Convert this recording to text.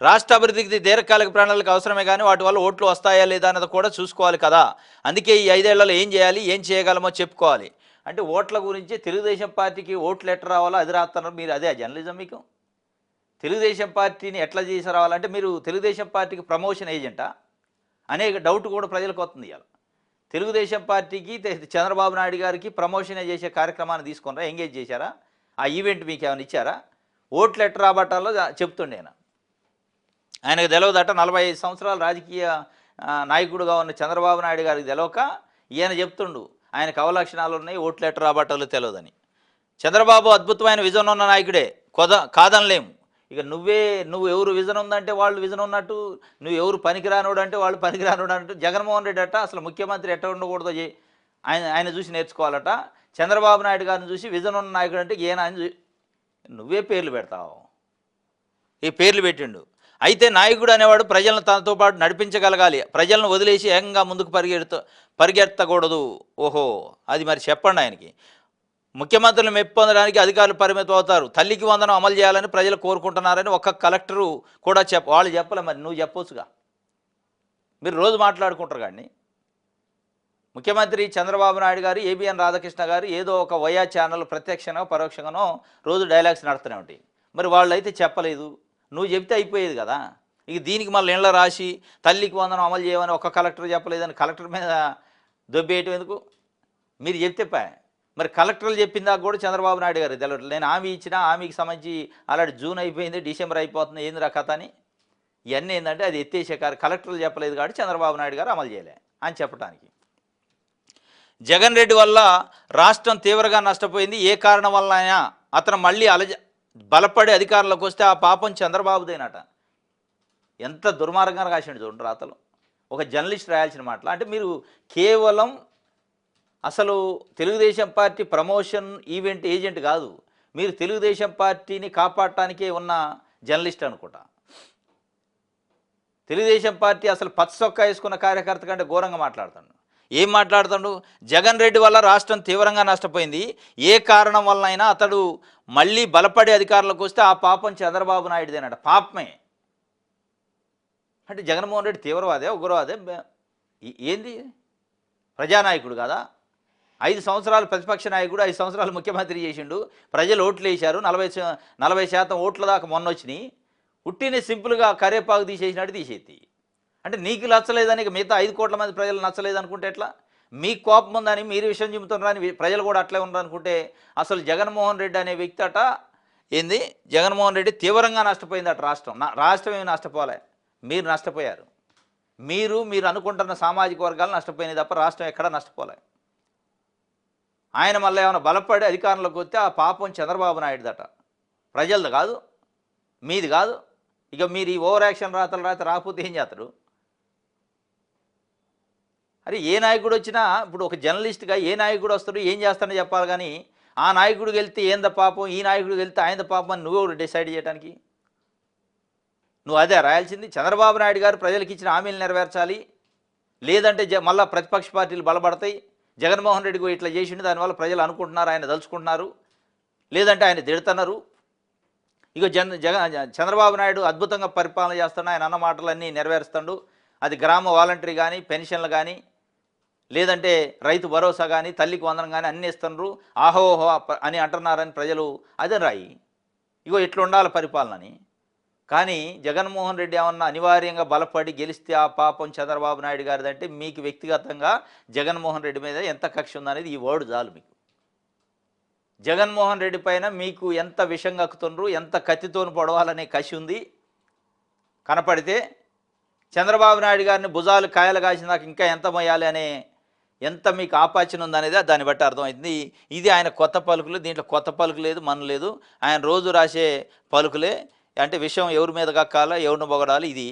రాష్ట్ర అభివృద్ధికి దీర్ఘకాలిక ప్రణాళిక అవసరమే కానీ వాటి వల్ల ఓట్లు వస్తాయా లేదా అన్నది కూడా చూసుకోవాలి కదా. అందుకే ఈ 5 ఏళ్లలో ఏం చేయాలి, ఏం చేయగలమో చెప్పుకోవాలి. అంటే ఓట్ల గురించి తెలుగుదేశం పార్టీకి ఓట్లు ఎట్లా రావాలో అది రాస్తున్నారు మీరు. అదే జర్నలిజం మీకు? తెలుగుదేశం పార్టీని ఎట్లా చేసి రావాలంటే మీరు తెలుగుదేశం పార్టీకి ప్రమోషన్ ఏజెంటా అనేక డౌట్ కూడా ప్రజలకు వస్తుంది. ఇవాళ తెలుగుదేశం పార్టీకి చంద్రబాబు నాయుడు గారికి ప్రమోషన్ చేసే కార్యక్రమాన్ని తీసుకున్నారా, ఎంగేజ్ చేశారా? ఆ ఈవెంట్ మీకు ఏమైనా ఇచ్చారా? ఓట్లు ఎట్లా రాబట్టాలో చెప్తుండే ఆయనకు తెలియదట. 45 సంవత్సరాలు రాజకీయ నాయకుడుగా ఉన్న చంద్రబాబు నాయుడు గారికి తెలియక ఈయన చెప్తుండు ఆయనకు అవలక్షణాలు ఉన్నాయి, ఓట్లు ఎట్లా రాబట్టాలో తెలియదని. చంద్రబాబు అద్భుతమైన విజన్ ఉన్న నాయకుడే, కాదనలేము. ఇక నువ్వు ఎవరు విజన్ ఉందంటే వాళ్ళు విజన్ ఉన్నట్టు, నువ్వు ఎవరు పనికిరానోడు అంటే వాళ్ళు పనికిరానోడు అంటూ. జగన్మోహన్ రెడ్డి అట్ట అసలు ముఖ్యమంత్రి ఎట్ట ఉండకూడదో ఆయన చూసి నేర్చుకోవాలట. చంద్రబాబు నాయుడు గారిని చూసి విజన్ ఉన్న నాయకుడు అంటే నువ్వే పేర్లు పెడతావు. ఈ పేర్లు పెట్టిండు. అయితే నాయకుడు అనేవాడు ప్రజలను తనతో పాటు నడిపించగలగాలి, ప్రజలను వదిలేసి ఏకంగా ముందుకు పరిగెత్తకూడదు. ఓహో, అది మరి చెప్పండి ఆయనకి. ముఖ్యమంత్రులు మెప్పు పొందడానికి అధికారులు పరిమితం అవుతారు, తల్లికి వందనం అమలు చేయాలని ప్రజలు కోరుకుంటున్నారని ఒక్క కలెక్టరు కూడా వాళ్ళు చెప్పలే. మరి నువ్వు చెప్పొచ్చుగా, మీరు రోజు మాట్లాడుకుంటారు. కానీ ముఖ్యమంత్రి చంద్రబాబు నాయుడు గారు, ఏబిఎన్ రాధాకృష్ణ గారు ఏదో ఒక వయా ఛానల్ ప్రత్యక్షంగా పరోక్షంగానో రోజు డైలాగ్స్ నడుస్తూనే ఉంటాయి. మరి వాళ్ళు అయితే చెప్పలేదు, నువ్వు చెప్తే అయిపోయేది కదా. ఇక దీనికి మళ్ళీ ఇళ్ళ రాసి తల్లికి వందనం అమలు చేయమని ఒక కలెక్టర్ చెప్పలేదని కలెక్టర్ మీద దొబ్బేయటం ఎందుకు? మీరు చెప్తే మరి కలెక్టర్లు చెప్పిందాక కూడా చంద్రబాబు నాయుడు గారు తెలియదు. నేను హామీ ఇచ్చినా హామీకి సంబంధించి అలాంటి జూన్ అయిపోయింది, డిసెంబర్ అయిపోతుంది, ఏందిరా కథ అని. ఇవన్నీ ఏంటంటే అది ఎత్తేసే కలెక్టర్లు చెప్పలేదు కాబట్టి చంద్రబాబు నాయుడు గారు అమలు చేయలే అని చెప్పడానికి. జగన్ రెడ్డి వల్ల రాష్ట్రం తీవ్రంగా నష్టపోయింది, ఏ కారణం వల్ల అయినా అతను మళ్ళీ బలపడి అధికారంలోకి వస్తే ఆ పాపం చంద్రబాబుదేనట. ఎంత దుర్మార్గంగా రాసిండు చూడండి రాతలు. ఒక జర్నలిస్ట్ రాయాల్సిన మాటలు. అంటే మీరు కేవలం అసలు Telugu Desam party promotion event agent కాదు, మీరు తెలుగుదేశం పార్టీని కాపాడటానికే ఉన్న జర్నలిస్ట్ అనుకుంటా. తెలుగుదేశం పార్టీ అసలు పచ్చ చొక్కా వేసుకున్న కార్యకర్త కంటే ఘోరంగా మాట్లాడుతాడు. ఏం మాట్లాడుతాడు? జగన్ రెడ్డి వల్ల రాష్ట్రం తీవ్రంగా నష్టపోయింది, ఏ కారణం వల్ల అయినా అతడు మళ్ళీ బలపడి అధికారంలోకి వస్తే ఆ పాపం చంద్రబాబు నాయుడుదేనట. పాపమే అంటే జగన్మోహన్ రెడ్డి తీవ్రవాదే, ఉగ్రవాదే, ఏంది? ప్రజానాయకుడు కదా. 5 సంవత్సరాలు ప్రతిపక్ష నాయకుడు, 5 సంవత్సరాలు ముఖ్యమంత్రి చేసిండు, ప్రజలు ఓట్లు వేశారు, 40% ఓట్ల దాకా మొన్న వచ్చినాయి. ఉట్టిని సింపుల్గా కరేపాకు తీసేసినట్టు తీసేది. అంటే నీకు నచ్చలేదని మిగతా 5 కోట్ల మంది ప్రజలు నచ్చలేదనుకుంటే ఎట్లా? మీకు కోపం ఉందని మీరు విషయం చెబుతున్నారని ప్రజలు కూడా అట్లే ఉన్నారనుకుంటే అసలు జగన్మోహన్ రెడ్డి అనే వ్యక్తి అట ఏంది? జగన్మోహన్ రెడ్డి తీవ్రంగా నష్టపోయింది అట రాష్ట్రం. రాష్ట్రం ఏమి నష్టపోలే, మీరు నష్టపోయారు. మీరు అనుకుంటున్న సామాజిక వర్గాలు నష్టపోయినాయి తప్ప రాష్ట్రం ఎక్కడా నష్టపోలే. ఆయన మళ్ళీ ఏమైనా బలపడి అధికారంలోకి వస్తే ఆ పాపం చంద్రబాబు నాయుడుదట, ప్రజలది కాదు, మీది కాదు. ఇక మీరు ఈ ఓవర్ యాక్షన్ రాతలు రాకపోతే ఏం చేస్తాడు? అరే ఏ నాయకుడు వచ్చినా ఇప్పుడు ఒక జర్నలిస్ట్గా ఏ నాయకుడు వస్తాడు ఏం చేస్తాడని చెప్పాలి. కానీ ఆ నాయకుడికి వెళ్తే ఏంద పాపం, ఈ నాయకుడికి వెళ్తే ఆయన పాపం అని నువ్వెవరు డిసైడ్ చేయడానికి? నువ్వు అదే రాయాల్సింది. చంద్రబాబు నాయుడు గారు ప్రజలకు ఇచ్చిన హామీలు నెరవేర్చాలి, లేదంటే మళ్ళీ ప్రతిపక్ష పార్టీలు బలపడతాయి. జగన్మోహన్ రెడ్డికి ఇట్లా చేసిండు, దానివల్ల ప్రజలు అనుకుంటున్నారు ఆయన దలుచుకుంటున్నారు, లేదంటే ఆయన తిడుతున్నారు. ఇక చంద్రబాబు నాయుడు అద్భుతంగా పరిపాలన చేస్తాడు, ఆయన అన్న మాటలన్నీ నెరవేరుస్తాడు. అది గ్రామ వాలంటరీ కానీ, పెన్షన్లు కానీ, లేదంటే రైతు భరోసా కానీ, తల్లికి వందనం కానీ అన్నీ ఇస్తున్నారు, ఆహోహో అని అంటున్నారని ప్రజలు అదే రాయి. ఇగో ఇట్లా ఉండాలి పరిపాలనని. కానీ జగన్మోహన్ రెడ్డి ఏమన్నా అనివార్యంగా బలపడి గెలిస్తే ఆ పాపం చంద్రబాబు నాయుడు గారిదంటే మీకు వ్యక్తిగతంగా జగన్మోహన్ రెడ్డి మీద ఎంత కక్ష ఉందనేది ఈ వర్డ్ చాలు మీకు. జగన్మోహన్ రెడ్డి పైన మీకు ఎంత విషం కక్కుతుండ్రు, ఎంత కత్తితోని పొడవాలనే కసి ఉంది. కనపడితే చంద్రబాబు నాయుడు గారిని భుజాలు కాయలు కాసిన దాకా ఇంకా ఎంత మొయ్యాలి అనే ఎంత మీకు ఆపాచన ఉందనేది దాన్ని బట్టి అర్థమైంది. ఇది ఆయన కొత్త పలుకులు, దీంట్లో కొత్త పలుకు లేదు, మన లేదు, ఆయన రోజు రాసే పలుకులే. అంటే విషయం ఎవరి మీద కక్కాలో ఎవరిని పొగడాలి ఇది